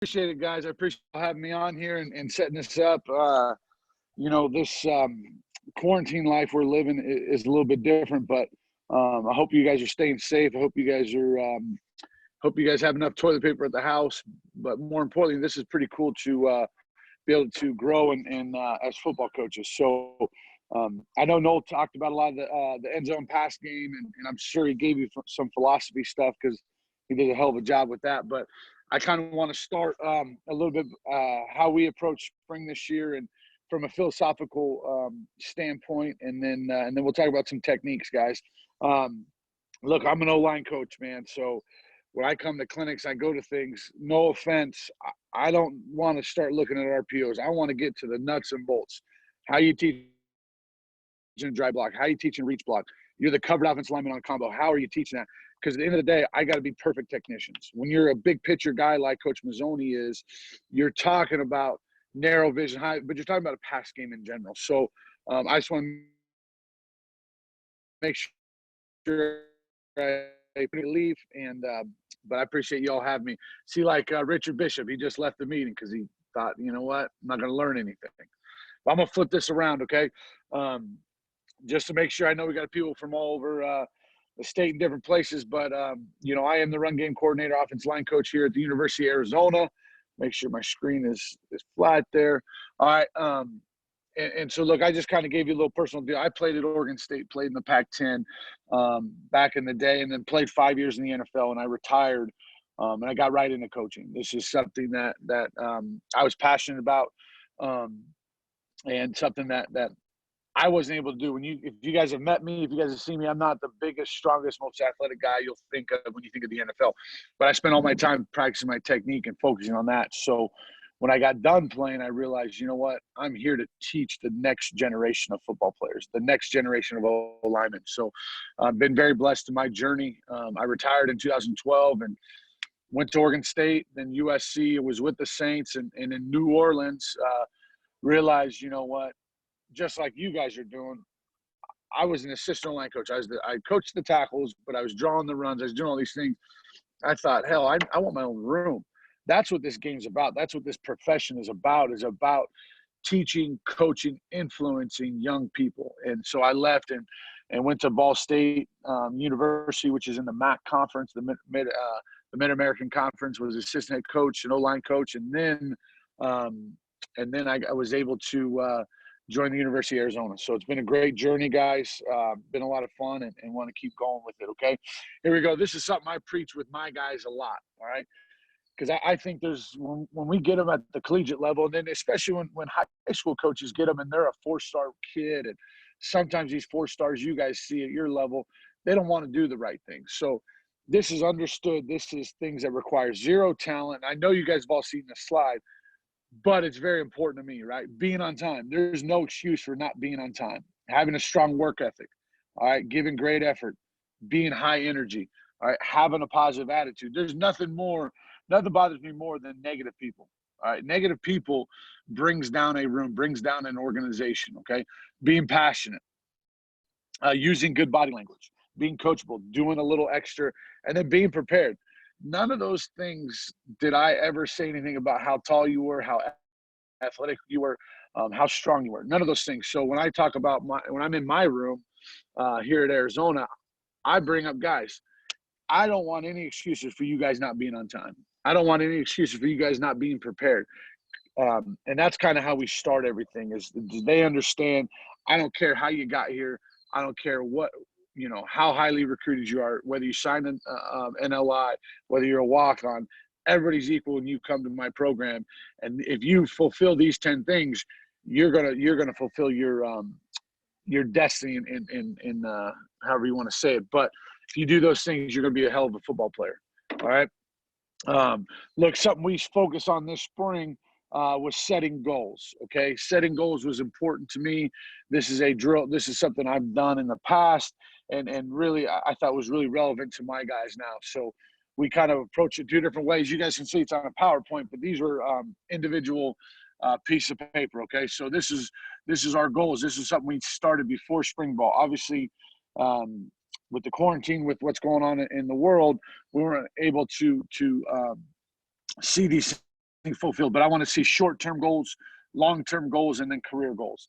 Appreciate it, guys. I appreciate you having me on here and setting this up. This quarantine life we're living is a little bit different, but I hope you guys are staying safe. I hope you guys have enough toilet paper at the house. But more importantly, this is pretty cool to be able to grow and as football coaches. So I know Noel talked about a lot of the end zone pass game, and I'm sure he gave you some philosophy stuff because he did a hell of a job with that. But I kind of want to start a little bit how we approach spring this year and from a philosophical standpoint, and then we'll talk about some techniques, guys. Look, I'm an O-line coach, man. So when I come to clinics, I go to things. No offense, I don't want to start looking at RPOs. I want to get to the nuts and bolts. How you teach in dry block? How you teaching reach block? You're the covered offensive lineman on combo. How are you teaching that? Because at the end of the day, I got to be perfect technicians. When you're a big picture guy like Coach Mazzoni is, you're talking about narrow vision, high, but you're talking about a pass game in general. So I just want to make sure I leave, but I appreciate you all having me. See, like Richard Bishop, he just left the meeting because he thought, you know what, I'm not going to learn anything. But I'm going to flip this around, okay? Just to make sure. I know we got people from all over the state in different places, but I am the run game coordinator, offensive line coach here at the University of Arizona. Make sure my screen is flat there. All right. And so, look, I just kind of gave you a little personal deal. I played at Oregon State, played in the Pac-10 back in the day, and then played 5 years in the NFL, and I retired, and I got right into coaching. This is something that I was passionate about, and something that I wasn't able to do. If you guys have met me, if you guys have seen me, I'm not the biggest, strongest, most athletic guy you'll think of when you think of the NFL. But I spent all my time practicing my technique and focusing on that. So when I got done playing, I realized, you know what? I'm here to teach the next generation of football players, the next generation of linemen. So I've been very blessed in my journey. I retired in 2012 and went to Oregon State, then USC. I was with the Saints, and in New Orleans, realized, you know what? Just like you guys are doing, I was an assistant line coach. I coached the tackles, but I was drawing the runs. I was doing all these things. I thought, hell, I want my own room. That's what this game's about. That's what this profession is about teaching, coaching, influencing young people. And so I left and went to Ball State University, which is in the MAC conference, the Mid-American Conference, was assistant head coach and O-line coach. And then I was able to join the University of Arizona. So it's been a great journey, guys. Been a lot of fun, and want to keep going with it, okay? Here we go. This is something I preach with my guys a lot, all right? Because I think there's when we get them at the collegiate level, and then especially when high school coaches get them and they're a four-star kid, and sometimes these four stars you guys see at your level, they don't want to do the right thing. So this is understood. This is things that require zero talent. I know you guys have all seen the slide, but it's very important to me, right? Being on time. There's no excuse for not being on time. Having a strong work ethic, all right? Giving great effort, being high energy, all right? Having a positive attitude. There's nothing bothers me more than negative people, all right? Negative people brings down a room, brings down an organization, okay? Being passionate, using good body language, being coachable, doing a little extra, and then being prepared. None of those things did I ever say anything about how tall you were, how athletic you were, how strong you were. None of those things. So when I talk about when I'm in my room here at Arizona, I bring up guys. I don't want any excuses for you guys not being on time. I don't want any excuses for you guys not being prepared. And that's kind of how we start everything. Is they understand? I don't care how you got here. I don't care how highly recruited you are, whether you sign an NLI, whether you're a walk-on, everybody's equal when you come to my program. And if you fulfill these 10 things, you're gonna fulfill your destiny in however you want to say it. But if you do those things, you're gonna be a hell of a football player. All right. Look, something we focus on this spring was setting goals. Okay, setting goals was important to me. This is a drill. This is something I've done in the past, and really I thought was really relevant to my guys now. So we kind of approach it two different ways. You guys can see it's on a PowerPoint, but these were individual piece of paper. Okay, so this is our goals. This is something we started before spring ball. Obviously, with the quarantine, with what's going on in the world, we weren't able to see these fulfilled, but I want to see short-term goals, long-term goals, and then career goals.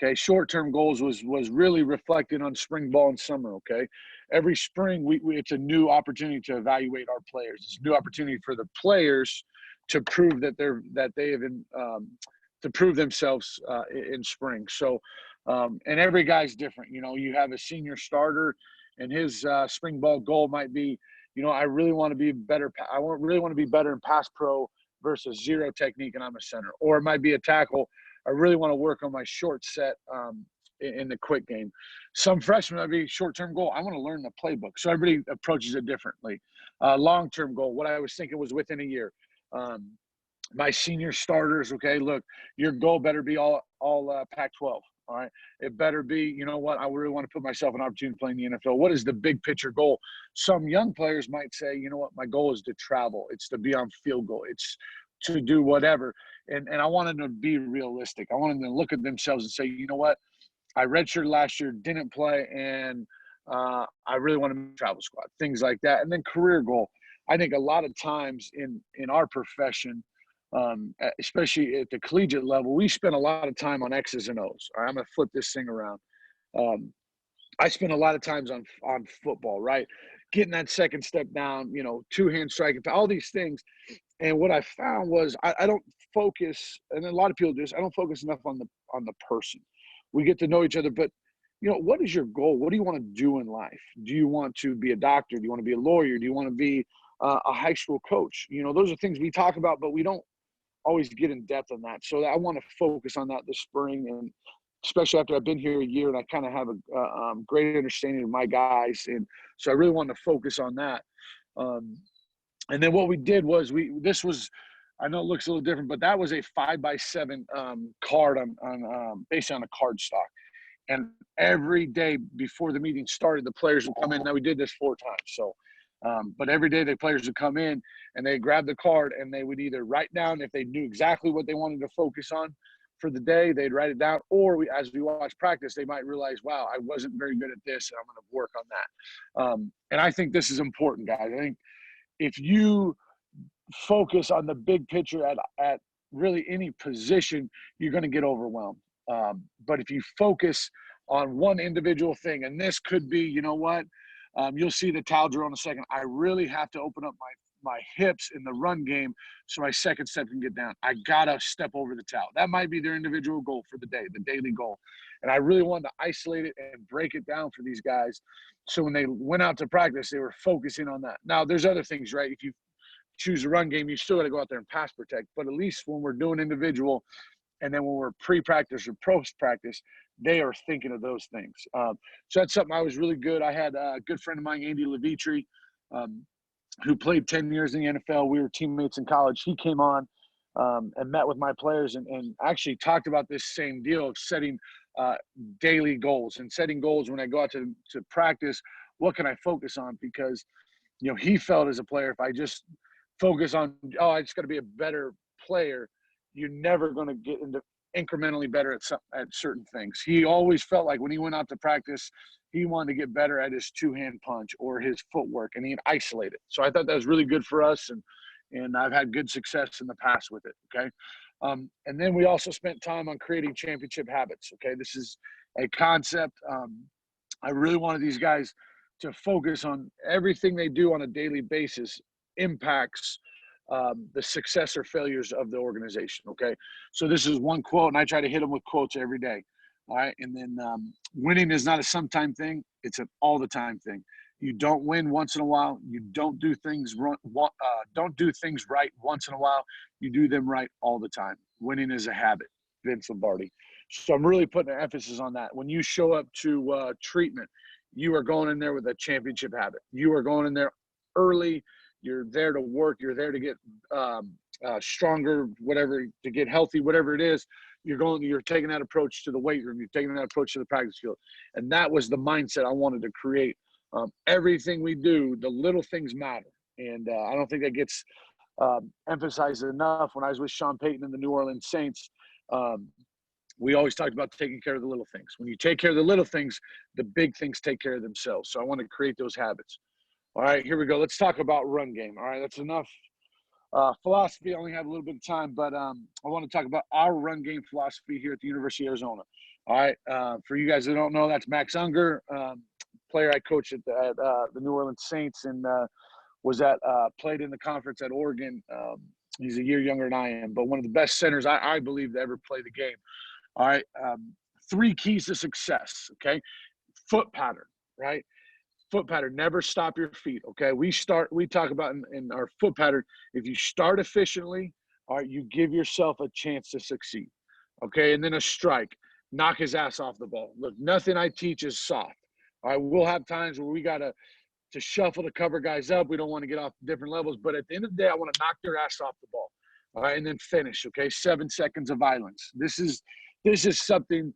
Okay, short-term goals was really reflected on spring ball and summer. Okay, every spring it's a new opportunity to evaluate our players. It's a new opportunity for the players to prove that they have to prove themselves in spring. So, and every guy's different. You know, you have a senior starter, and his spring ball goal might be, you know, I really want to be better. Really want to be better in pass pro versus zero technique, and I'm a center. Or it might be a tackle. I really want to work on my short set in the quick game. Some freshmen, that'd be short-term goal. I want to learn the playbook. So everybody approaches it differently. Long-term goal, what I was thinking was within a year. My senior starters, okay, look, your goal better be all Pac-12. All right. It better be, you know what, I really want to put myself an opportunity to play in the NFL. What is the big picture goal? Some young players might say, you know what, my goal is to travel. It's to be on field goal. It's to do whatever. And I want them to be realistic. I want them to look at themselves and say, you know what, I redshirted last year, didn't play, and I really want to travel squad, things like that. And then career goal. I think a lot of times in our profession, especially at the collegiate level, we spend a lot of time on X's and O's. All right, I'm going to flip this thing around. I spend a lot of times on football, right? Getting that second step down, you know, two-hand striking, all these things. And what I found was I don't focus, and a lot of people do this, I don't focus enough on the person. We get to know each other, but, you know, what is your goal? What do you want to do in life? Do you want to be a doctor? Do you want to be a lawyer? Do you want to be a high school coach? You know, those are things we talk about, but we don't always get in depth on that. So I want to focus on that this spring, and especially after I've been here a year and I kind of have a great understanding of my guys. And so I really want to focus on that. And then what we did was this was, I know it looks a little different, but that was a 5x7 card on based on a card stock. And every day before the meeting started, the players would come in. Now we did this 4 times. So, but every day the players would come in and they grab the card and they would either write down, if they knew exactly what they wanted to focus on for the day, they'd write it down. Or as we watch practice, they might realize, wow, I wasn't very good at this, and I'm going to work on that. And I think this is important, guys. I think if you focus on the big picture at really any position, you're going to get overwhelmed. But if you focus on one individual thing, and this could be, you know what, you'll see the towel drill in a second. I really have to open up my hips in the run game so my second step can get down. I got to step over the towel. That might be their individual goal for the day, the daily goal. And I really wanted to isolate it and break it down for these guys. So when they went out to practice, they were focusing on that. Now, there's other things, right? If you choose a run game, you still got to go out there and pass protect. But at least when we're doing individual, and then when we're pre-practice or post-practice, they are thinking of those things. So that's something I was really good. I had a good friend of mine, Andy Levitri, who played 10 years in the NFL. We were teammates in college. He came on and met with my players and actually talked about this same deal of setting daily goals and setting goals when I go out to practice. What can I focus on? Because, you know, he felt as a player, if I just focus on, I just got to be a better player, you're never going to get into incrementally better at certain things. He always felt like when he went out to practice, he wanted to get better at his two-hand punch or his footwork, and he'd isolate it. So I thought that was really good for us, and I've had good success in the past with it, okay? And then we also spent time on creating championship habits, okay? This is a concept. I really wanted these guys to focus on everything they do on a daily basis impacts the success or failures of the organization, okay? So this is one quote, and I try to hit them with quotes every day, all right? And then winning is not a sometime thing. It's an all-the-time thing. You don't win once in a while. You don't do things right once in a while. You do them right all the time. Winning is a habit, Vince Lombardi. So I'm really putting an emphasis on that. When you show up to treatment, you are going in there with a championship habit. You are going in there early. You're there to work. You're there to get stronger, whatever, to get healthy, whatever it is. You're taking that approach to the weight room. You're taking that approach to the practice field. And that was the mindset I wanted to create. Everything we do, the little things matter. And I don't think that gets emphasized enough. When I was with Sean Payton and the New Orleans Saints, we always talked about taking care of the little things. When you take care of the little things, the big things take care of themselves. So I want to create those habits. All right, here we go. Let's talk about run game. All right, that's enough Philosophy, I only have a little bit of time, but I want to talk about our run game philosophy here at the University of Arizona. All right. For you guys that don't know, that's Max Unger, player I coached at the New Orleans Saints and played in the conference at Oregon. He's a year younger than I am, but one of the best centers I believe to ever play the game. All right. 3 keys to success. Okay. Foot pattern, right? Foot pattern. Never stop your feet. Okay. We talk about in our foot pattern. If you start efficiently, all right, you give yourself a chance to succeed. Okay. And then a strike, knock his ass off the ball. Look, nothing I teach is soft. All right. We'll have times where we got to shuffle to cover guys up. We don't want to get off different levels, but at the end of the day, I want to knock their ass off the ball. All right. And then finish. Okay. 7 seconds of violence. This is something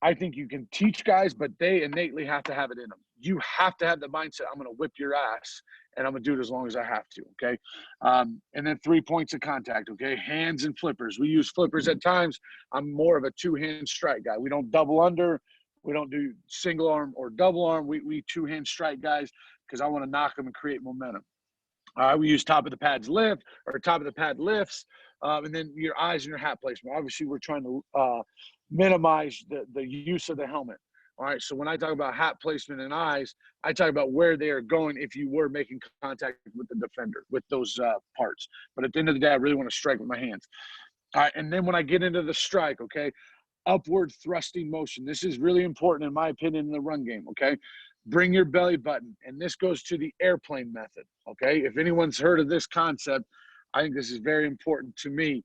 I think you can teach guys, but they innately have to have it in them. You have to have the mindset, I'm going to whip your ass, and I'm going to do it as long as I have to, okay? And then 3 points of contact, okay? Hands and flippers. We use flippers at times. I'm more of a 2-hand strike guy. We don't double under. We don't do single arm or double arm. We 2-hand strike guys because I want to knock them and create momentum. We use top of the pads lift or top of the pad lifts, and then your eyes and your hat placement. Obviously, we're trying to minimize the use of the helmet. All right, so when I talk about hat placement and eyes, I talk about where they are going if you were making contact with the defender with those parts. But at the end of the day, I really want to strike with my hands. All right, and then when I get into the strike, okay, upward thrusting motion. This is really important in my opinion in the run game, okay? Bring your belly button, and this goes to the airplane method, okay? If anyone's heard of this concept, I think this is very important to me.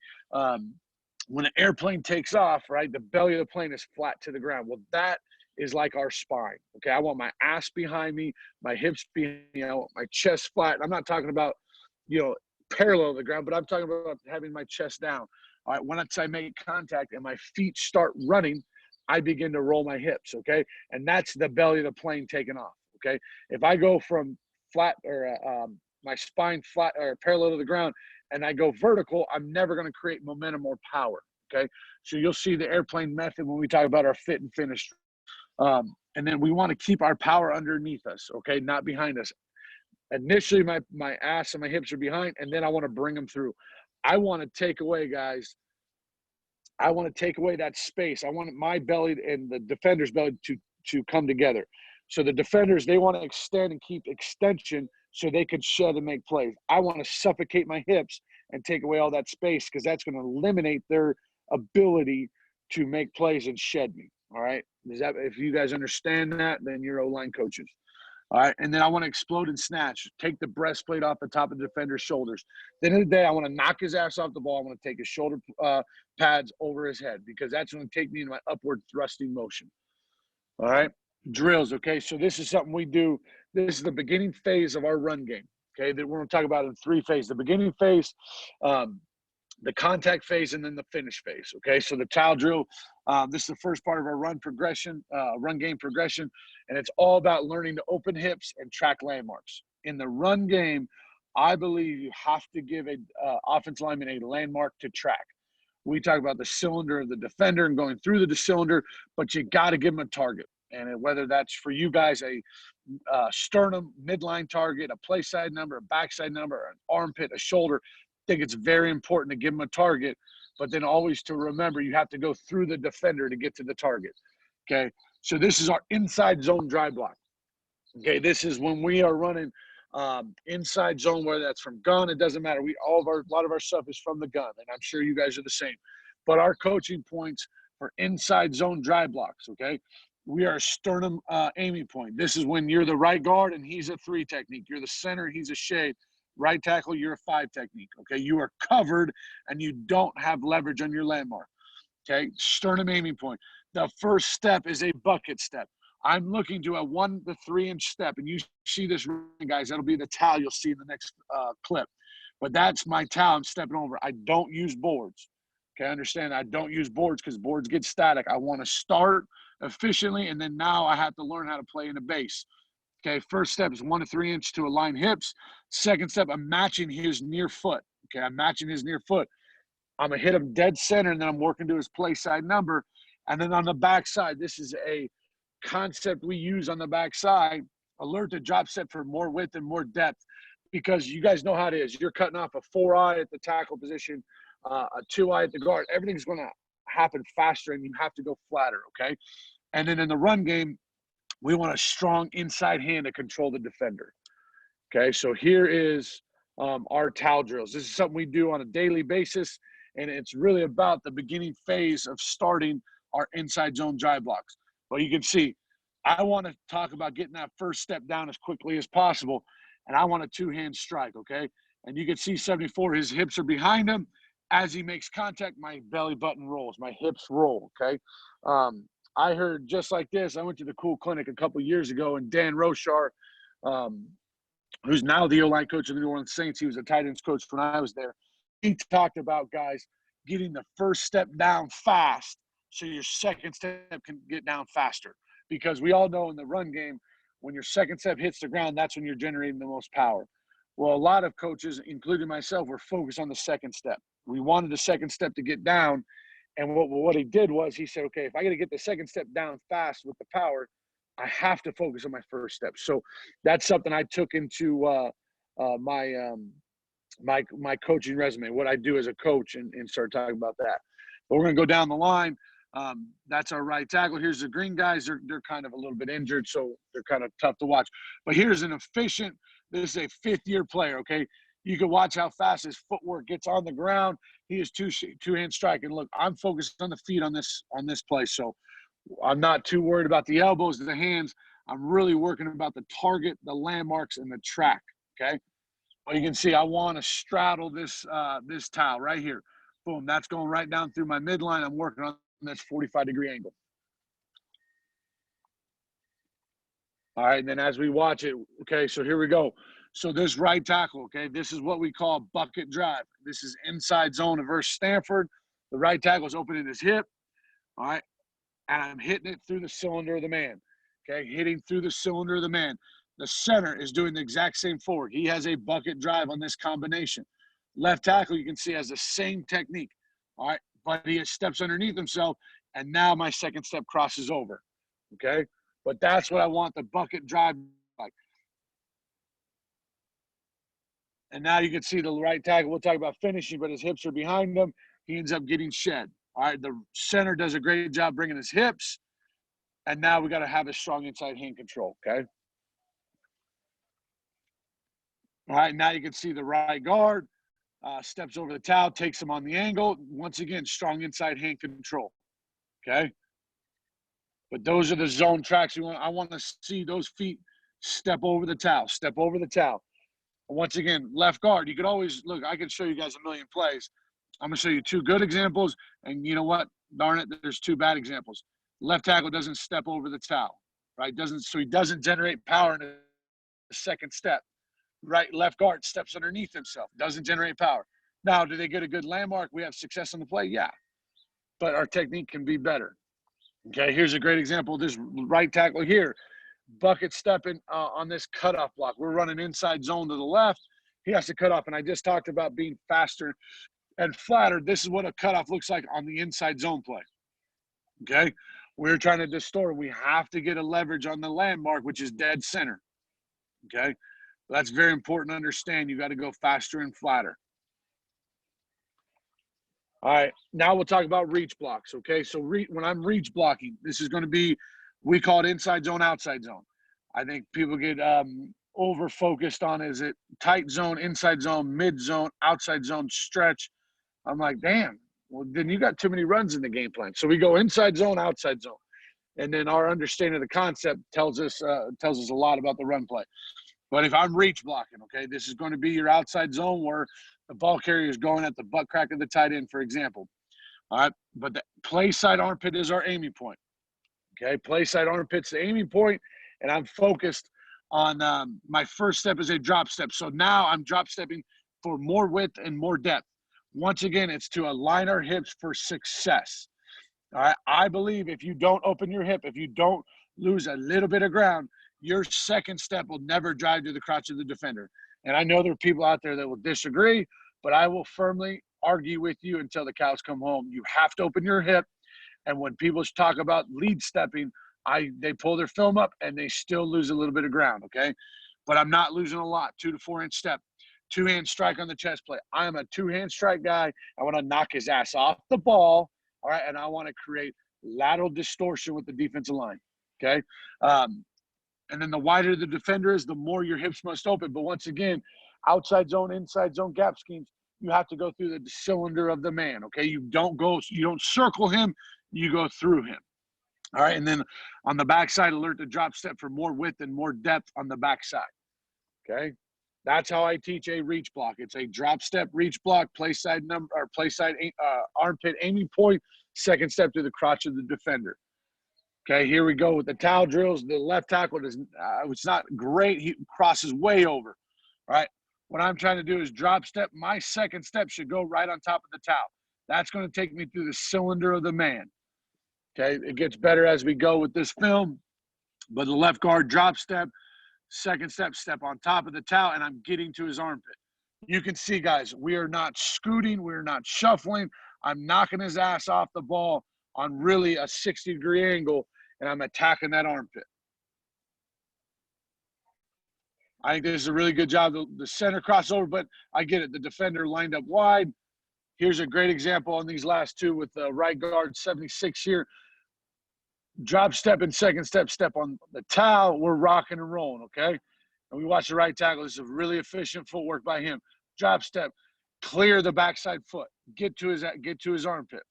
When an airplane takes off, right, the belly of the plane is flat to the ground. Well, that is like our spine, okay? I want my ass behind me, my hips behind me, my chest flat. I'm not talking about, parallel to the ground, but I'm talking about having my chest down. All right, once I make contact and my feet start running, I begin to roll my hips, okay? And that's the belly of the plane taking off, okay? If I go from flat or my spine flat or parallel to the ground and I go vertical, I'm never going to create momentum or power, okay? So you'll see the airplane method when we talk about our fit and finish. And then we want to keep our power underneath us, okay, not behind us. Initially, my ass and my hips are behind, and then I want to bring them through. I want to take away, guys. I want to take away that space. I want my belly and the defender's belly to come together. So the defenders, they want to extend and keep extension so they could shed and make plays. I want to suffocate my hips and take away all that space because that's going to eliminate their ability to make plays and shed me. All right. If you guys understand that, then you're O-line coaches. All right. And then I want to explode and snatch. Take the breastplate off the top of the defender's shoulders. At the end of the day, I want to knock his ass off the ball. I want to take his shoulder pads over his head because that's going to take me in my upward thrusting motion. All right. Drills. Okay. So this is something we do. This is the beginning phase of our run game. Okay. That we're going to talk about in 3 phases. The beginning phase, the contact phase, and then the finish phase. Okay, so the towel drill, this is the first part of our run game progression, and it's all about learning to open hips and track landmarks. In the run game, I believe you have to give a offensive lineman a landmark to track. We talk about the cylinder of the defender and going through the cylinder, but you got to give them a target. And whether that's for you guys a sternum, midline target, a play side number, a backside number, an armpit, a shoulder, I think it's very important to give them a target, but then always to remember you have to go through the defender to get to the target. Okay, so this is our inside zone dry block. Okay, this is when we are running inside zone, whether that's from gun, it doesn't matter. A lot of our stuff is from the gun, and I'm sure you guys are the same. But our coaching points for inside zone dry blocks, okay, we are a sternum aiming point. This is when you're the right guard and he's a 3 technique. You're the center, he's a shade. Right tackle, you're a 5 technique, okay? You are covered and you don't have leverage on your landmark, okay? Sternum aiming point. The first step is a bucket step. I'm looking to a 1 to 3 inch step, and you see this, guys, that'll be the towel you'll see in the next clip. But that's my towel I'm stepping over. I don't use boards, okay? Understand, I don't use boards because boards get static. I want to start efficiently, and then now I have to learn how to play in a base. Okay, first step is 1 to 3 inch to align hips. Second step, I'm matching his near foot. Okay, I'm matching his near foot. I'm going to hit him dead center, and then I'm working to his play side number. And then on the back side, this is a concept we use on the back side, alert to drop set for more width and more depth. because you guys know how it is. You're cutting off a 4-eye at the tackle position, a 2-eye at the guard. Everything's going to happen faster, and you have to go flatter, okay? And then in the run game, we want a strong inside hand to control the defender, okay? So here is our towel drills. This is something we do on a daily basis, and it's really about the beginning phase of starting our inside zone drive blocks. Well, you can see, I want to talk about getting that first step down as quickly as possible, and I want a two-hand strike, okay? And you can see 74, his hips are behind him. As he makes contact, my belly button rolls, my hips roll, okay? I heard just like this. I went to the Cool Clinic a couple years ago, and Dan Roshar, who's now the O-line coach of the New Orleans Saints, he was a tight ends coach when I was there. He talked about guys getting the first step down fast so your second step can get down faster. Because we all know in the run game, when your second step hits the ground, that's when you're generating the most power. Well, a lot of coaches, including myself, were focused on the second step. We wanted the second step to get down. And what he did was he said, okay, if I got to get the second step down fast with the power, I have to focus on my first step. So that's something I took into my coaching resume, what I do as a coach, and start talking about that. But we're going to go down the line. That's our right tackle. Here's the green guys. They're kind of a little bit injured, so they're kind of tough to watch. But here's an efficient, this is a fifth-year player, okay? You can watch how fast his footwork gets on the ground. He is two-hand strike. And look, I'm focused on the feet on this play, so I'm not too worried about the elbows, the hands. I'm really working about the target, the landmarks, and the track, okay? Well, you can see I want to straddle this this towel right here. Boom, that's going right down through my midline. I'm working on this 45-degree angle. All right, and then as we watch it, okay, so here we go. So this right tackle, okay, this is what we call bucket drive. This is inside zone versus Stanford. The right tackle is opening his hip, all right, and I'm hitting it through the cylinder of the man, okay, hitting through the cylinder of the man. The center is doing the exact same forward. He has a bucket drive on this combination. Left tackle, you can see, has the same technique, all right, but he steps underneath himself, and now my second step crosses over, okay? But that's what I want the bucket drive like. And now you can see the right tackle. We'll talk about finishing, but his hips are behind him. He ends up getting shed. All right, the center does a great job bringing his hips, and now we got to have a strong inside hand control, okay? All right, now you can see the right guard steps over the towel, takes him on the angle. Once again, strong inside hand control, okay? But those are the zone tracks you want. I want to see those feet step over the towel, step over the towel. Once again, left guard, you could always, look, I could show you guys a million plays. I'm going to show you two good examples, and you know what? Darn it, there's two bad examples. Left tackle doesn't step over the towel, right? So he doesn't generate power in the second step. Right, left guard steps underneath himself, doesn't generate power. Now, do they get a good landmark? We have success on the play? Yeah, but our technique can be better. Okay, here's a great example. This right tackle here, bucket stepping on this cutoff block. We're running inside zone to the left. He has to cut off, and I just talked about being faster and flatter. This is what a cutoff looks like on the inside zone play. Okay, we're trying to distort. We have to get a leverage on the landmark, which is dead center. Okay, that's very important to understand. You got to go faster and flatter. All right, now we'll talk about reach blocks, okay? So when I'm reach blocking, this is going to be, we call it inside zone, outside zone. I think people get over-focused on, is it tight zone, inside zone, mid zone, outside zone, stretch? I'm like, damn, well, then you got too many runs in the game plan. So we go inside zone, outside zone. And then our understanding of the concept tells us a lot about the run play. But if I'm reach blocking, okay, this is going to be your outside zone where the ball carrier is going at the butt crack of the tight end, for example. All right, but the play side armpit is our aiming point. Okay, play side armpit's the aiming point, and I'm focused on my first step is a drop step. So now I'm drop stepping for more width and more depth. Once again, it's to align our hips for success. All right, I believe if you don't open your hip, if you don't lose a little bit of ground, your second step will never drive to the crotch of the defender. And I know there are people out there that will disagree, but I will firmly argue with you until the cows come home. You have to open your hip. And when people talk about lead stepping, they pull their film up and they still lose a little bit of ground, okay? but I'm not losing a lot. 2 to 4 inch step, 2-hand strike on the chest plate. I am a 2-hand strike guy. I want to knock his ass off the ball, all right, and I want to create lateral distortion with the defensive line, okay? And then the wider the defender is, the more your hips must open. But once again, outside zone, inside zone gap schemes, you have to go through the cylinder of the man, okay? You don't circle him, you go through him. All right, and then on the backside, alert the drop step for more width and more depth on the backside, okay? That's how I teach a reach block. It's a drop step reach block, play side armpit aiming point, second step to the crotch of the defender. Okay, here we go with the towel drills. The left tackle is it's not great. He crosses way over. All right, what I'm trying to do is drop step. My second step should go right on top of the towel. That's going to take me through the cylinder of the man. Okay, it gets better as we go with this film. But the left guard drop step, second step, step on top of the towel, and I'm getting to his armpit. You can see, guys, we are not scooting. We're not shuffling. I'm knocking his ass off the ball on really a 60-degree angle, and I'm attacking that armpit. I think this is a really good job. The center crossover, but I get it. The defender lined up wide. Here's a great example on these last two with the right guard 76 here. Drop step and second step, step on the towel. We're rocking and rolling, okay? And we watch the right tackle. This is really efficient footwork by him. Drop step, clear the backside foot, get to his armpit.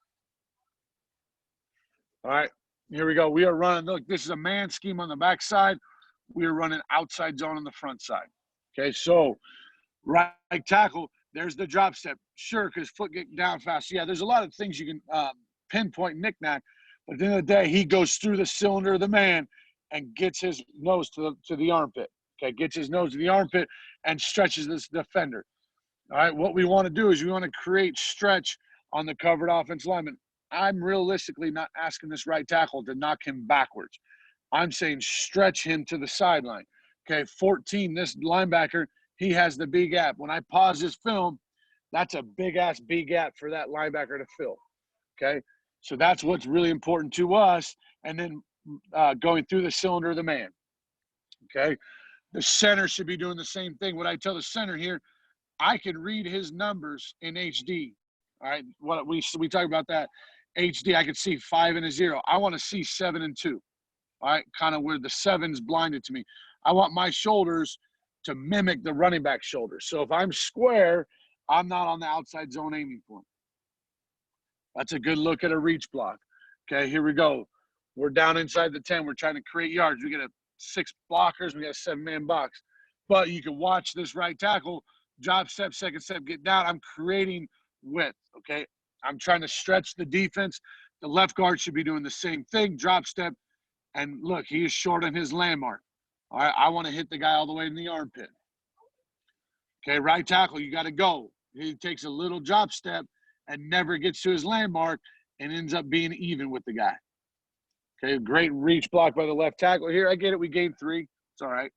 All right, here we go. We are running. Look, this is a man scheme on the backside. We are running outside zone on the front side. Okay, so right tackle, there's the drop step. Sure, because foot get down fast. Yeah, there's a lot of things you can pinpoint knick-knack. But at the end of the day, he goes through the cylinder of the man and gets his nose to the armpit. Okay, gets his nose to the armpit and stretches this defender. All right, what we want to do is we want to create stretch on the covered offense lineman. I'm realistically not asking this right tackle to knock him backwards. I'm saying stretch him to the sideline. Okay, 14, this linebacker, he has the B gap. When I pause this film, that's a big-ass B gap for that linebacker to fill. Okay, so that's what's really important to us. And then going through the cylinder of the man. Okay, the center should be doing the same thing. What I tell the center here, I can read his numbers in HD. All right, what we talk about that. HD, I can see 5 and a 0. I want to see 7 and 2. All right, kind of where the 7's blinded to me. I want my shoulders to mimic the running back shoulders. So if I'm square, I'm not on the outside zone aiming point. That's a good look at a reach block. Okay, here we go. We're down inside the 10. We're trying to create yards. We got 6 blockers. We got a 7-man box. But you can watch this right tackle, drop step, second step, get down. I'm creating width, okay? I'm trying to stretch the defense. The left guard should be doing the same thing, drop step. And look, he is short on his landmark. All right, I want to hit the guy all the way in the armpit. Okay, right tackle, you got to go. He takes a little drop step and never gets to his landmark and ends up being even with the guy. Okay, great reach block by the left tackle here. I get it, we gained 3. It's all right.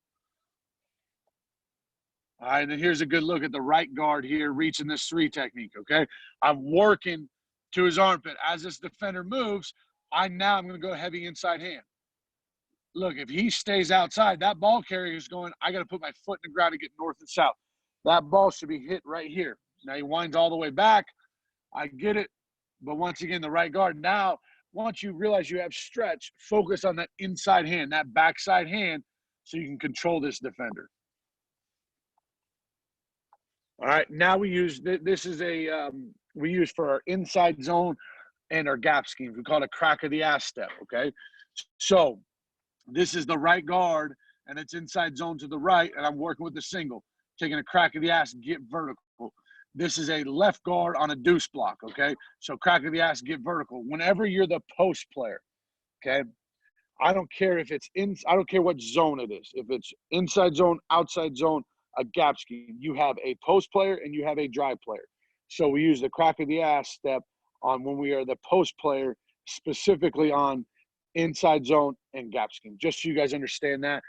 All right, and then here's a good look at the right guard here, reaching this 3 technique, okay? I'm working to his armpit. As this defender moves, I'm going to go heavy inside hand. Look, if he stays outside, that ball carrier is going, I got to put my foot in the ground to get north and south. That ball should be hit right here. Now he winds all the way back. I get it. But once again, the right guard. Now, once you realize you have stretch, focus on that inside hand, that backside hand, so you can control this defender. All right, now we use, this is we use for our inside zone and our gap schemes. We call it a crack of the ass step, okay? So this is the right guard, and it's inside zone to the right, and I'm working with the single, taking a crack of the ass, get vertical. This is a left guard on a deuce block, okay? So crack of the ass, get vertical. Whenever you're the post player, okay? I don't care if it's I don't care what zone it is. If it's inside zone, outside zone, a gap scheme, you have a post player and you have a drive player. So we use the crack of the ass step on when we are the post player, specifically on inside zone and gap scheme, just so you guys understand that.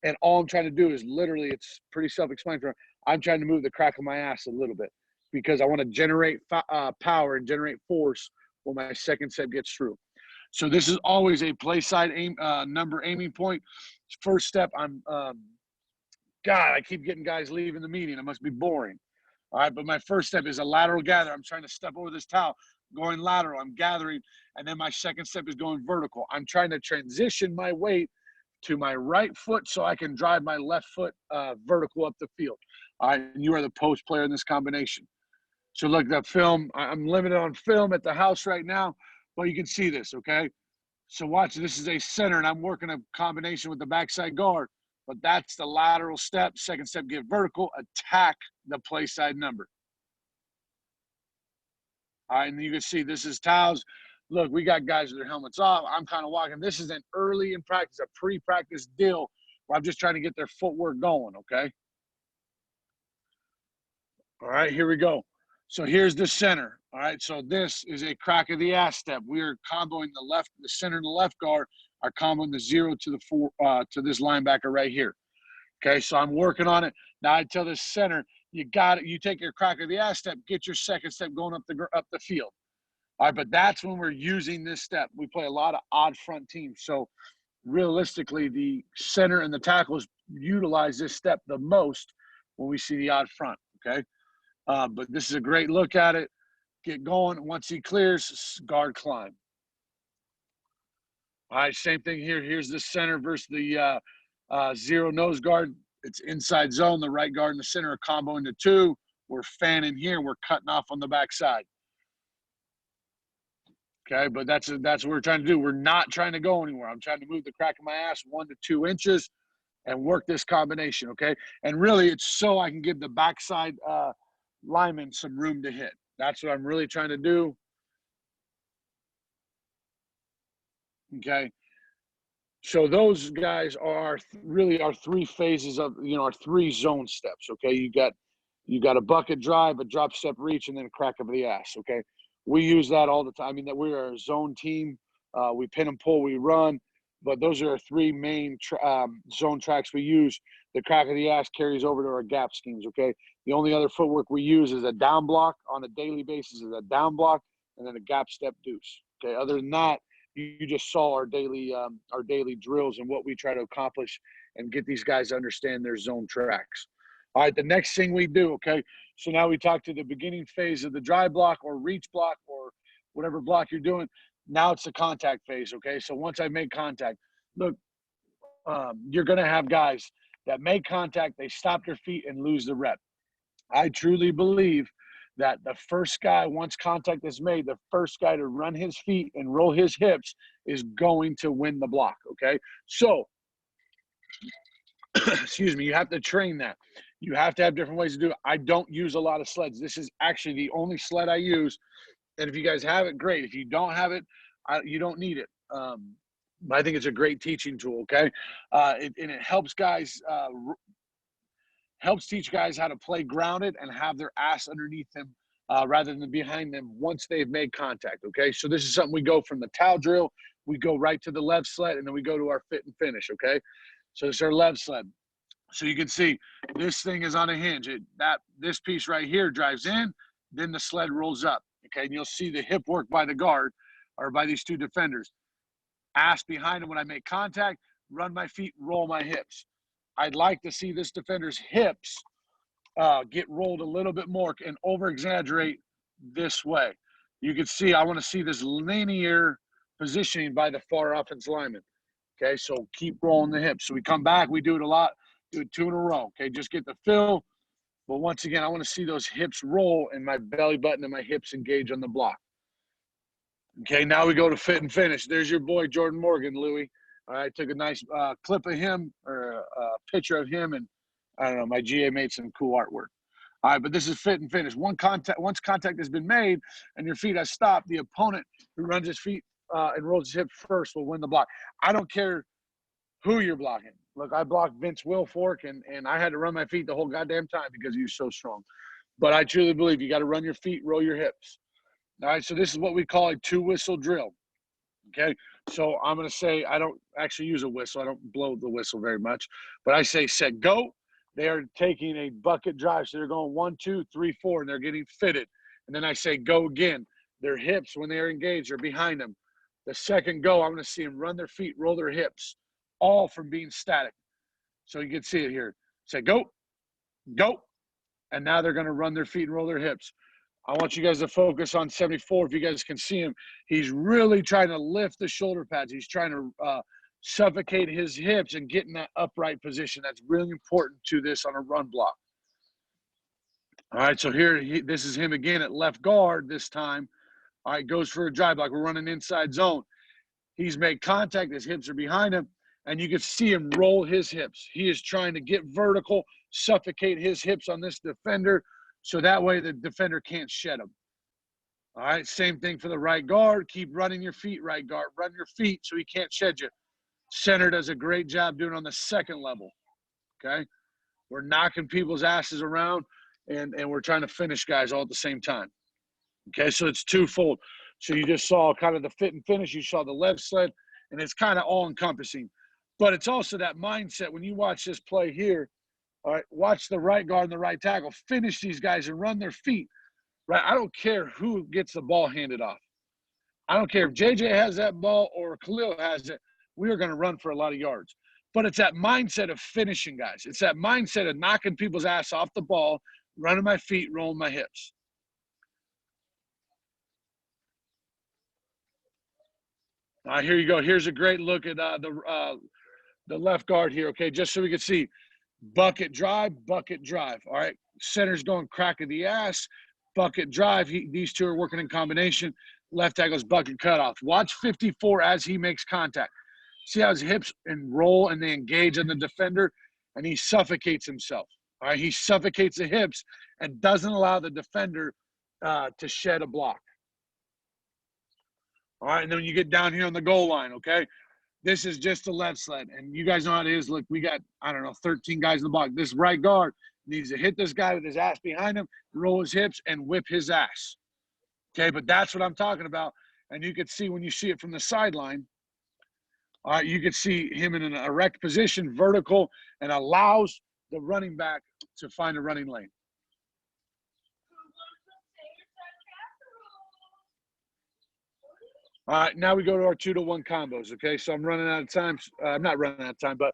And all I'm trying to do is literally, it's pretty self-explanatory. I'm trying to move the crack of my ass a little bit because I want to generate power and generate force when my second step gets through. So this is always a play side aim, number aiming point. First step, I'm God, I keep getting guys leaving the meeting. It must be boring. All right, but my first step is a lateral gather. I'm trying to step over this towel, going lateral. I'm gathering, and then my second step is going vertical. I'm trying to transition my weight to my right foot so I can drive my left foot vertical up the field. All right, and you are the post player in this combination. So look, the film, I'm limited on film at the house right now, but you can see this, okay? So watch, this is a center, and I'm working a combination with the backside guard, but that's the lateral step. Second step, get vertical, attack the play side number. All right, and you can see this is towels. Look, we got guys with their helmets off. I'm kind of walking. This is an early in practice, a pre-practice deal where I'm just trying to get their footwork going, okay? All right, here we go. So here's the center. All right, so this is a crack of the ass step. We are comboing the center and the left guard are comboing the 0 to the 4 to this linebacker right here. Okay, so I'm working on it. Now I tell this center, you got it. You take your crack of the ass step, get your second step going up the field. All right, but that's when we're using this step. We play a lot of odd front teams. So realistically, the center and the tackles utilize this step the most when we see the odd front, okay? But this is a great look at it. Get going. Once he clears, guard climb. All right, same thing here. Here's the center versus the 0 nose guard. It's inside zone. The right guard and the center are combo into 2. We're fanning here. We're cutting off on the backside. Okay, but that's what we're trying to do. We're not trying to go anywhere. I'm trying to move the crack of my ass 1 to 2 inches and work this combination, okay? And really, it's so I can give the backside lineman some room to hit. That's what I'm really trying to do. Okay. So those guys are really our 3 phases of, our 3 zone steps. Okay. You got a bucket drive, a drop step reach, and then a crack of the ass. Okay. We use that all the time. I mean, that we are a zone team. We pin and pull, we run, but those are our 3 main zone tracks we use. The crack of the ass carries over to our gap schemes. Okay. The only other footwork we use is a down block on a daily basis, is a down block, and then a gap step deuce. Okay. Other than that, you just saw our daily drills and what we try to accomplish and get these guys to understand their zone tracks. All right, the next thing we do, okay, so now we talk to the beginning phase of the drive block or reach block or whatever block you're doing. Now it's the contact phase, okay? So once I make contact, look, you're going to have guys that make contact, they stop their feet and lose the rep. I truly believe that the first guy, once contact is made, the first guy to run his feet and roll his hips is going to win the block, okay? So, excuse me, you have to train that. You have to have different ways to do it. I don't use a lot of sleds. This is actually the only sled I use. And if you guys have it, great. If you don't have it, you don't need it. But I think it's a great teaching tool, okay? And it helps guys helps teach guys how to play grounded and have their ass underneath them rather than behind them once they've made contact, okay? So this is something we go from the towel drill, we go right to the left sled, and then we go to our fit and finish, okay? So this is our left sled. So you can see this thing is on a hinge. This piece right here drives in, then the sled rolls up, okay? And you'll see the hip work by the guard or by these 2 defenders. Ass behind them when I make contact, run my feet, roll my hips. I'd like to see this defender's hips get rolled a little bit more and over-exaggerate this way. You can see I want to see this linear positioning by the far offense lineman. Okay, so keep rolling the hips. So we come back, we do it a lot, do it 2 in a row. Okay, just get the fill. But once again, I want to see those hips roll and my belly button and my hips engage on the block. Okay, now we go to fit and finish. There's your boy, Jordan Morgan, Louie. All right, took a nice clip of him or a picture of him, and I don't know, my GA made some cool artwork. All right, but this is fit and finish. Once contact has been made and your feet have stopped, the opponent who runs his feet and rolls his hips first will win the block. I don't care who you're blocking. Look, I blocked Vince Wilfork, and I had to run my feet the whole goddamn time because he was so strong. But I truly believe you got to run your feet, roll your hips. All right, so this is what we call a 2-whistle drill. Okay, so I'm going to say I don't actually use a whistle. I don't blow the whistle very much. But I say set, go. They are taking a bucket drive. So they're going 1, 2, 3, 4, and they're getting fitted. And then I say go again. Their hips, when they're engaged, are behind them. The second go, I'm going to see them run their feet, roll their hips, all from being static. So you can see it here. Say, go, go. And now they're going to run their feet and roll their hips. I want you guys to focus on 74. If you guys can see him, he's really trying to lift the shoulder pads. He's trying to suffocate his hips and get in that upright position. That's really important to this on a run block. All right, so here, this is him again at left guard this time. All right, goes for a drive block. We're running inside zone. He's made contact. His hips are behind him, and you can see him roll his hips. He is trying to get vertical, suffocate his hips on this defender, so that way the defender can't shed him. All right, same thing for the right guard. Keep running your feet, right guard. Run your feet so he can't shed you. Center does a great job doing it on the second level, okay? We're knocking people's asses around, and we're trying to finish guys all at the same time. Okay, so it's twofold. So you just saw kind of the fit and finish. You saw the left sled, and it's kind of all-encompassing. But it's also that mindset. When you watch this play here, all right, watch the right guard and the right tackle finish these guys and run their feet, right? I don't care who gets the ball handed off. I don't care if JJ has that ball or Khalil has it. We are going to run for a lot of yards. But it's that mindset of finishing guys. It's that mindset of knocking people's ass off the ball, running my feet, rolling my hips. All right, here you go. Here's a great look at the left guard here, okay, just so we can see bucket drive. All right, center's going crack of the ass, bucket drive. These two are working in combination. Left tackle's bucket cutoff. Watch 54 as he makes contact. See how his hips roll and they engage on the defender, and he suffocates himself. All right, he suffocates the hips and doesn't allow the defender to shed a block. All right, and then when you get down here on the goal line, okay, this is just the left sled. And you guys know how it is. Look, we got, 13 guys in the block. This right guard needs to hit this guy with his ass behind him, roll his hips, and whip his ass. Okay, but that's what I'm talking about. And you can see when you see it from the sideline, all right, you can see him in an erect position, vertical, and allows the running back to find a running lane. All right, now we go to our 2-to-1 combos, okay? So I'm running out of time. I'm not running out of time, but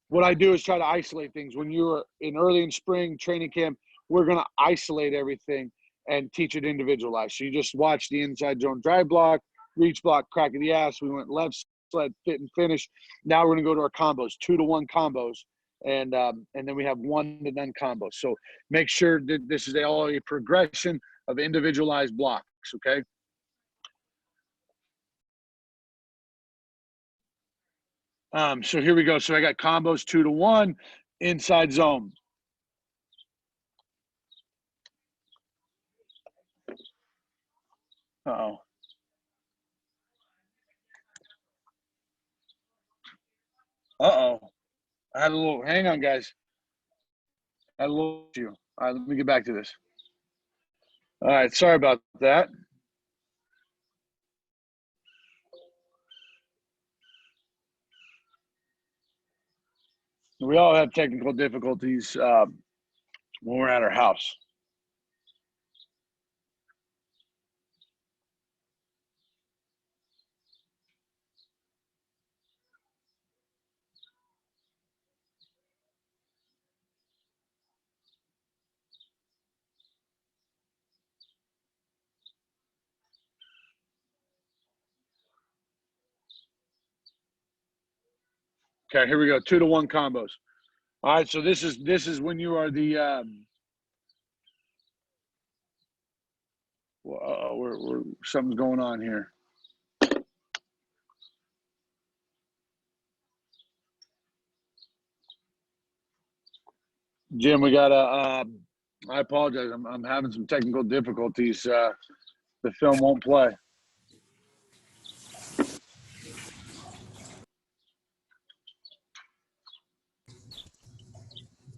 what I do is try to isolate things. When you're early in spring training camp, we're going to isolate everything and teach it individualized. So you just watch the inside zone drive block, reach block, crack of the ass. We went left sled, fit and finish. Now we're going to go to our combos, 2-to-1 combos, and then we have 1-to-none combos. So make sure that this is all a progression of individualized blocks, okay? So here we go. So I got combos 2-to-1, inside zone. Uh-oh. Uh-oh. I had a little, hang on, guys. I had a little issue. All right, let me get back to this. All right, sorry about that. We all have technical difficulties when we're at our house. Okay, here we go. 2-to-1 combos. All right, so this is when you are the we're something's going on here. Jim, we got a. I apologize. I'm having some technical difficulties. The film won't play.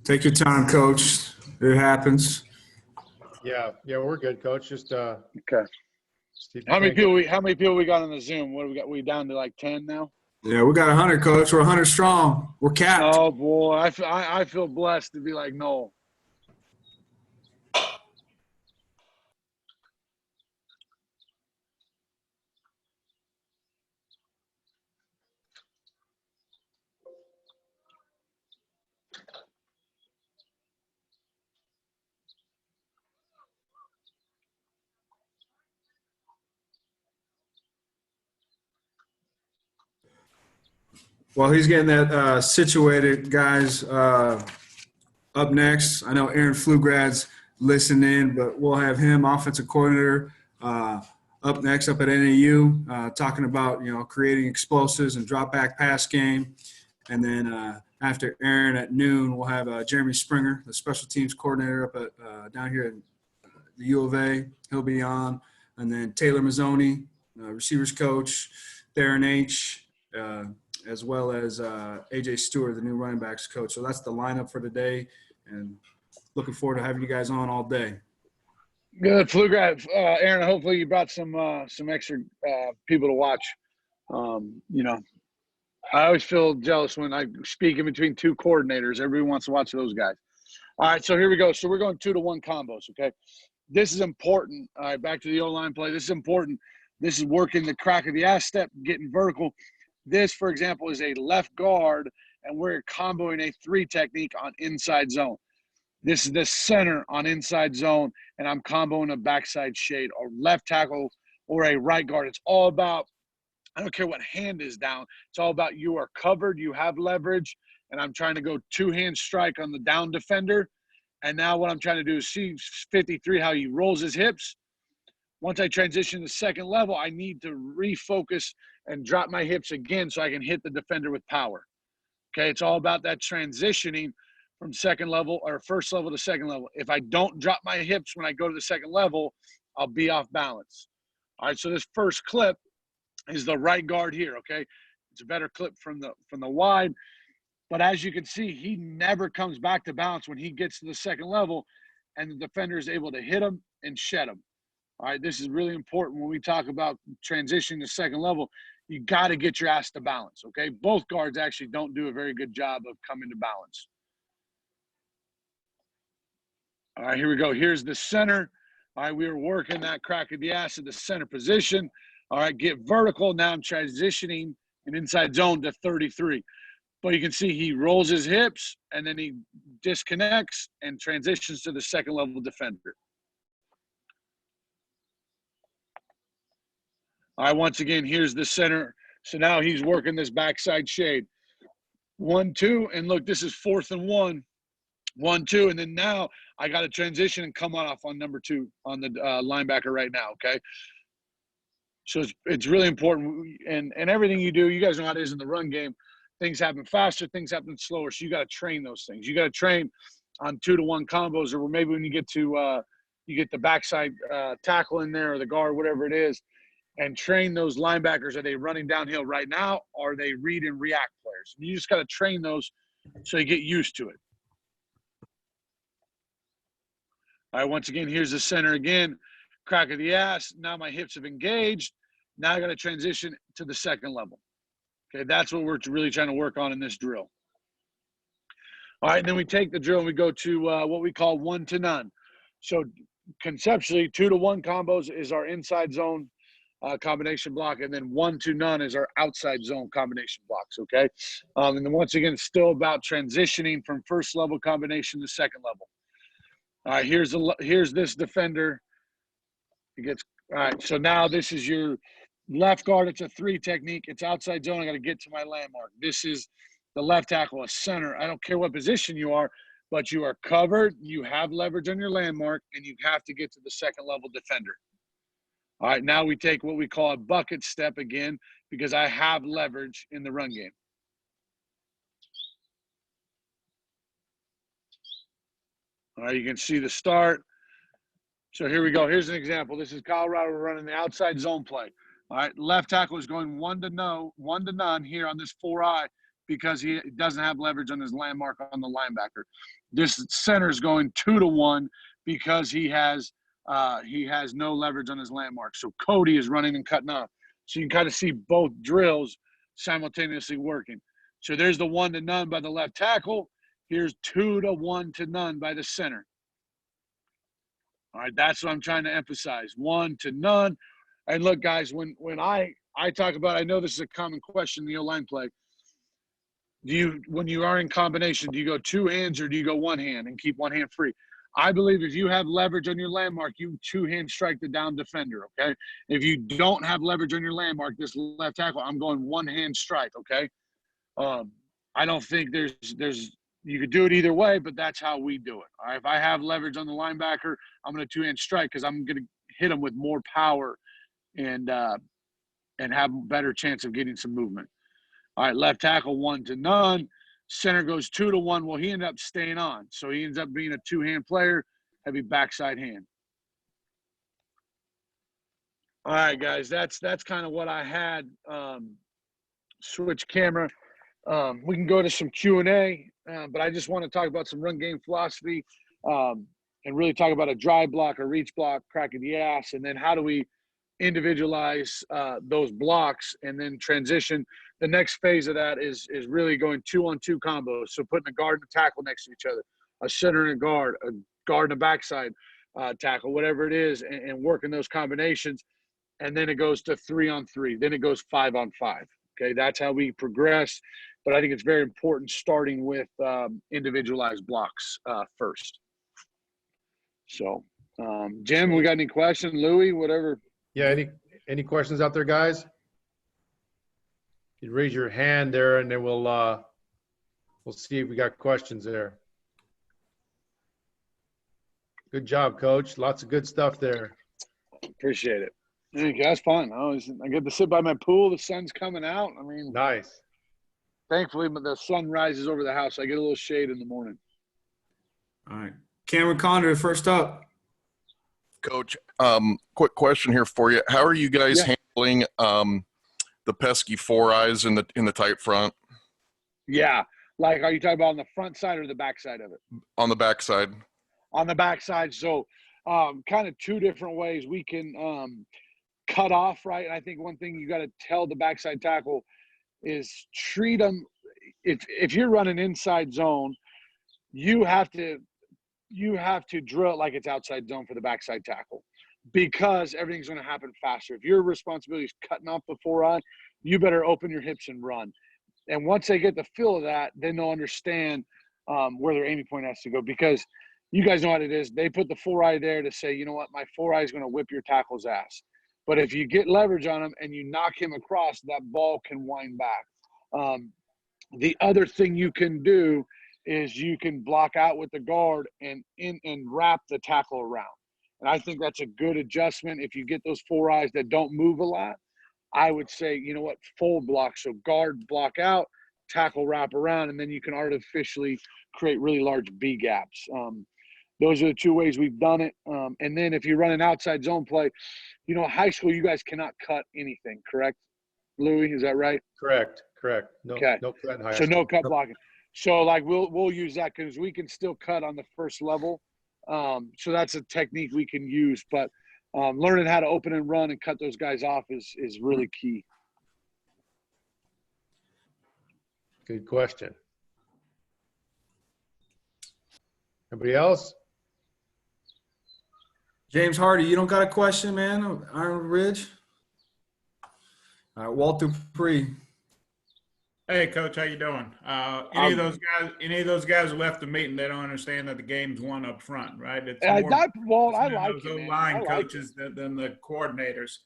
Take your time, Coach. It happens. Yeah, we're good, Coach. Just okay. How many people we got on the Zoom? What do we got? We down to like 10 now? Yeah, we got 100, Coach. We're 100 strong. We're capped. Oh boy, I feel blessed to be like Noel. While he's getting that situated, guys, up next, I know Aaron Flugrad's listening, but we'll have him, offensive coordinator, up next up at NAU, talking about, creating explosives and drop back pass game. And then after Aaron at noon, we'll have Jeremy Springer, the special teams coordinator up at down here in the U of A. He'll be on. And then Taylor Mazzoni, receivers coach, Theron H., as well as AJ Stewart, the new running backs coach. So that's the lineup for today, and looking forward to having you guys on all day. Good, Flugrad. Aaron, hopefully you brought some extra people to watch. I always feel jealous when I speak in between two coordinators. Everybody wants to watch those guys. All right, so here we go. So we're going 2-to-1 combos, okay? This is important. All right, back to the O-line play. This is important. This is working the crack of the ass step, getting vertical. This, for example, is a left guard, and we're comboing a 3 technique on inside zone. This is the center on inside zone, and I'm comboing a backside shade or left tackle or a right guard. It's all about, I don't care what hand is down. It's all about you are covered, you have leverage, and I'm trying to go 2-hand strike on the down defender. And now what I'm trying to do is see 53, how he rolls his hips. Once I transition to second level, I need to refocus and drop my hips again so I can hit the defender with power. Okay, it's all about that transitioning from second level or first level to second level. If I don't drop my hips when I go to the second level, I'll be off balance. All right, so this first clip is the right guard here, okay? It's a better clip from the wide. But as you can see, he never comes back to balance when he gets to the second level, and the defender is able to hit him and shed him. All right, this is really important when we talk about transitioning to second level. You got to get your ass to balance, okay? Both guards actually don't do a very good job of coming to balance. All right, here we go. Here's the center. All right, we were working that crack of the ass in the center position. All right, get vertical. Now I'm transitioning an inside zone to 33. But you can see he rolls his hips, and then he disconnects and transitions to the second level defender. All right, once again, here's the center. So now he's working this backside shade. 1-2, and look, this is 4th and 1. 1-2, and then now I got to transition and come off on number 2 on the linebacker right now, okay? So it's really important, and everything you do, you guys know how it is in the run game. Things happen faster, things happen slower, so you got to train those things. You got to train on 2-to-1 combos, or maybe when you get to you get the backside tackle in there or the guard, whatever it is, and train those linebackers. Are they running downhill right now? Or are they read and react players? You just got to train those so you get used to it. All right, once again, here's the center again. Crack of the ass. Now my hips have engaged. Now I got to transition to the second level. Okay, that's what we're really trying to work on in this drill. All right, and then we take the drill and we go to what we call 1-to-none. So conceptually, 2-to-1 combos is our inside zone combination block, and then 1-to-none is our outside zone combination blocks, okay? And then once again, it's still about transitioning from first level combination to second level. All right, here's this defender. All right, so now this is your left guard. It's a 3 technique. It's outside zone. I got to get to my landmark. This is the left tackle, a center. I don't care what position you are, but you are covered. You have leverage on your landmark, and you have to get to the second level defender. All right, now we take what we call a bucket step again because I have leverage in the run game. All right, you can see the start. So here we go. Here's an example. This is Colorado running the outside zone play. All right, left tackle is going 1-to-none here on this 4-eye because he doesn't have leverage on his landmark on the linebacker. This center is going 2-to-1 because he has no leverage on his landmark. So Cody is running and cutting off. So you can kind of see both drills simultaneously working. So there's the 1-to-none by the left tackle. Here's 2-to-1-to-none by the center. All right, that's what I'm trying to emphasize. 1-to-none. And look, guys, when I talk about, I know this is a common question in the O-line play. When you are in combination, do you go 2 hands or do you go 1 hand and keep 1 hand free? I believe if you have leverage on your landmark, you 2-hand strike the down defender, okay? If you don't have leverage on your landmark, this left tackle, I'm going 1-hand strike, okay? I don't think there's you could do it either way, but that's how we do it. All right, if I have leverage on the linebacker, I'm going to two-hand strike because I'm going to hit him with more power and have a better chance of getting some movement. All right, left tackle 1 to none. Center goes 2 to 1. Well, he ended up staying on, so he ends up being a two-hand player, heavy backside hand. All right, guys, that's kind of what I had. Switch camera. We can go to some Q&A, but I just want to talk about some run game philosophy and really talk about a dry block, a reach block, cracking the ass, and then how do we individualize those blocks and then transition. The next phase of that is really going 2-on-2 combos. So putting a guard and a tackle next to each other, a center and a guard and a backside tackle, whatever it is, and working those combinations. And then it goes to 3-on-3. Then it goes 5-on-5. Okay, that's how we progress. But I think it's very important starting with individualized blocks first. So, Jim, we got any questions? Louis, whatever. Yeah, any questions out there, guys? You raise your hand there, and then we'll see if we got questions there. Good job, Coach. Lots of good stuff there. Appreciate it. Thank you. That's fun. I get to sit by my pool. The sun's coming out. I mean, Nice. thankfully, the sun rises over the house. I get a little shade in the morning. All right. Cameron Condor, first up. Coach, quick question here for you. How are you guys handling the pesky four eyes in the tight front? Yeah. Like, are you talking about on the front side or the back side of it? On the back side. On the back side. So kind of two different ways we can cut off, right? And I think one thing you got to tell the backside tackle is treat them. If you're running inside zone, you have to drill it like it's outside zone for the backside tackle, because everything's going to happen faster. If your responsibility is cutting off the four eye, you better open your hips and run. And once they get the feel of that, then they'll understand where their aiming point has to go, because you guys know what it is. They put the four eye there to say, you know what, my four eye is going to whip your tackle's ass. But if you get leverage on him and you knock him across, that ball can wind back. The other thing you can do is you can block out with the guard and wrap the tackle around. And I think that's a good adjustment. If you get those four eyes that don't move a lot, I would say, you know what, fold block. So guard block out, tackle wrap around, and then you can artificially create really large B gaps. Those are the two ways we've done it. And then if you run an outside zone play, you know, high school, you guys cannot cut anything, correct? Louis, is that right? Correct. No, Okay. no cut in high So school. no cut blocking. So like we'll use that because we can still cut on the first level. So that's a technique we can use. But learning how to open and run and cut those guys off is really key. Good question. Anybody else? James Hardy, you don't got a question, man? Iron Ridge? All right, Walter Dupree. Hey, Coach, how you doing? Any of those guys who left the meeting, they don't understand that the game's won up front, right? It's more I like those it, man. line I like coaches than the coordinators.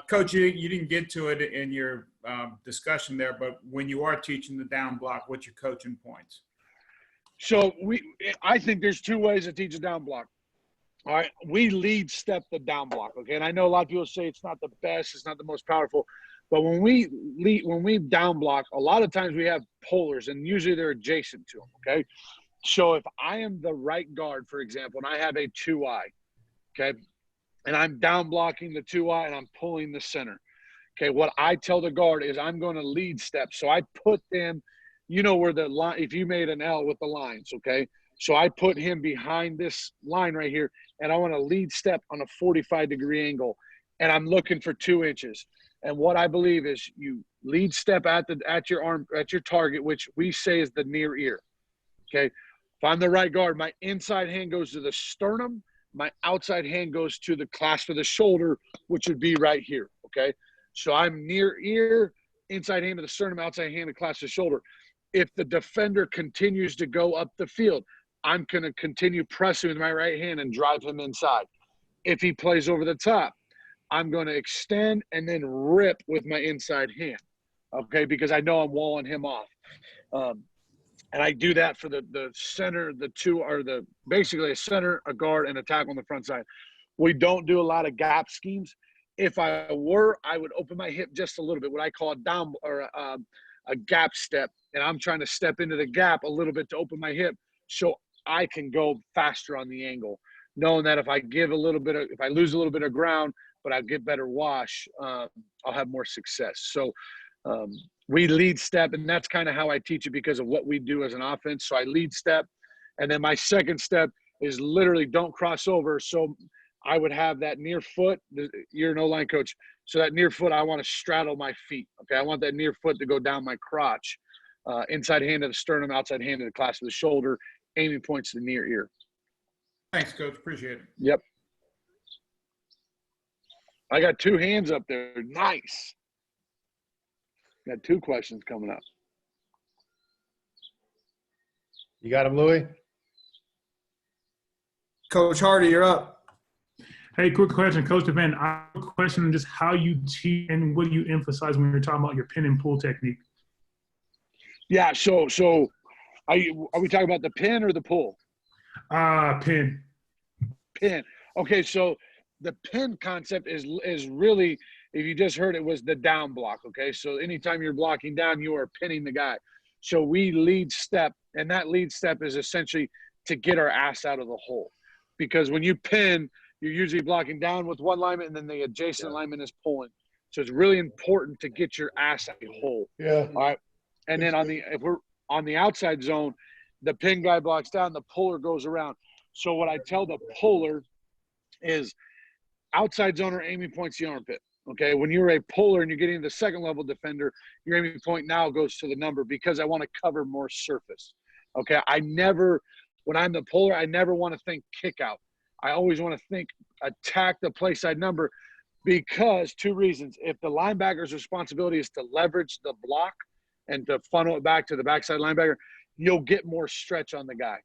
Coach, you didn't get to it in your discussion there, but when you are teaching the down block, what's your coaching points? So I think there's two ways to teach a down block. All right, we lead step the down block, okay? And I know a lot of people say it's not the best, it's not the most powerful, but when we down block, a lot of times we have polars, and usually they're adjacent to them, okay? So if I am the right guard, for example, and I have a 2-eye, okay, and I'm down blocking the 2-eye and I'm pulling the center, okay, what I tell the guard is I'm going to lead step. So I put them, you know, where the line, if you made an L with the lines, okay, so I put him behind this line right here, and I want to lead step on a 45-degree angle, and I'm looking for 2 inches. And what I believe is you lead step at your arm, at your target, which we say is the near ear. Okay. If I'm the right guard, my inside hand goes to the sternum, my outside hand goes to the clasp of the shoulder, which would be right here. Okay. So I'm near ear, inside hand to the sternum, outside hand to clasp the shoulder. If the defender continues to go up the field, I'm going to continue pressing with my right hand and drive him inside. If he plays over the top, I'm going to extend and then rip with my inside hand. okay, because I know I'm walling him off. And I do that for the center, the two are basically a center, a guard, and a tackle on the front side. We don't do a lot of gap schemes. If I were, I would open my hip just a little bit, what I call a down or a gap step. And I'm trying to step into the gap a little bit to open my hip so I can go faster on the angle, knowing that if I lose a little bit of ground, but I get better wash, I'll have more success. So we lead step, and that's kind of how I teach it because of what we do as an offense. So I lead step, and then my second step is literally don't cross over. So I would have that near foot. You're an O-line coach. So that near foot, I want to straddle my feet. Okay, I want that near foot to go down my crotch, inside hand of the sternum, outside hand of the clasp of the shoulder, aiming points to the near ear. Thanks, Coach. Appreciate it. Yep. I got 2 hands up there. Nice. Got 2 questions coming up. You got him, Louis? Coach Hardy, you're up. Hey, quick question, Coach DeVan. I have a question on just how you teach and what do you emphasize when you're talking about your pin and pull technique? Yeah, so are we talking about the pin or the pull? Pin. Pin. Okay, so the pin concept is really, if you just heard it, was the down block, okay? So anytime you're blocking down, you are pinning the guy. So we lead step, and that lead step is essentially to get our ass out of the hole. Because when you pin, you're usually blocking down with one lineman, and then the adjacent lineman is pulling. So it's really important to get your ass out of the hole. Yeah. All right. And then if we're on the outside zone, the pin guy blocks down, the puller goes around. So what I tell the puller is outside zone or aiming points the armpit. Okay. When you're a puller and you're getting the second level defender, your aiming point now goes to the number because I want to cover more surface. Okay. When I'm the puller, I never want to think kick out. I always want to think attack the play side number because 2 reasons. If the linebacker's responsibility is to leverage the block and to funnel it back to the backside linebacker, you'll get more stretch on the guy.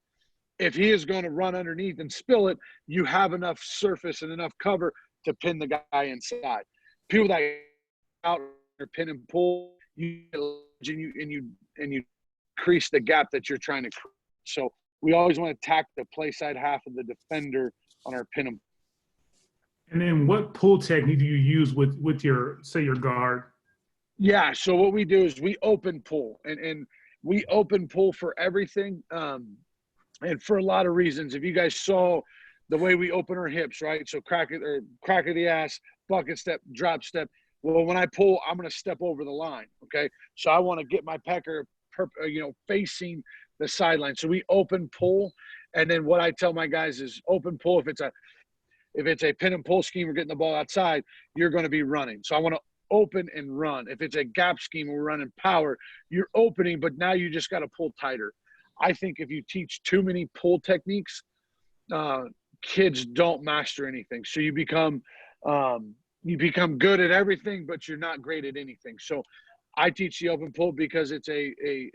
If he is going to run underneath and spill it, you have enough surface and enough cover to pin the guy inside. People that out or pin and pull, you increase the gap that you're trying to create. So we always want to attack the play side half of the defender on our pin and. And then what pull technique do you use with your guard? Yeah, so what we do is we open pull, and we open pull for everything, and for a lot of reasons. If you guys saw the way we open our hips, right? So crack of the ass, bucket step, drop step. Well, when I pull, I'm going to step over the line, okay? So I want to get my pecker, facing the sideline. So we open pull, and then what I tell my guys is open pull. If it's a pin and pull scheme, we're getting the ball outside, you're going to be running. So I want to open and run. If it's a gap scheme and we're running power, you're opening, but now you just got to pull tighter. I think if you teach too many pull techniques, kids don't master anything. So you become good at everything, but you're not great at anything. So I teach the open pull because it's a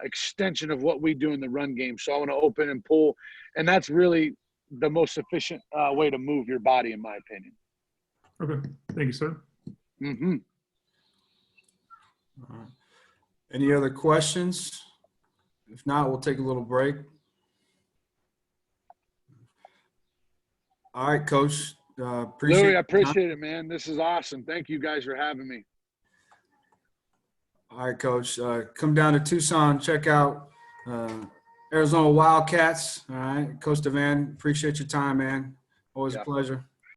extension of what we do in the run game. So I want to open and pull, and that's really the most efficient way to move your body, in my opinion. Okay, thank you, sir. Mm-hmm. All right. Any other questions? If not, we'll take a little break. All right, Coach. Louis, I appreciate it, man. This is awesome. Thank you guys for having me. All right, Coach. Come down to Tucson, check out Arizona Wildcats. All right, Coach DeVan, appreciate your time, man. Always a pleasure.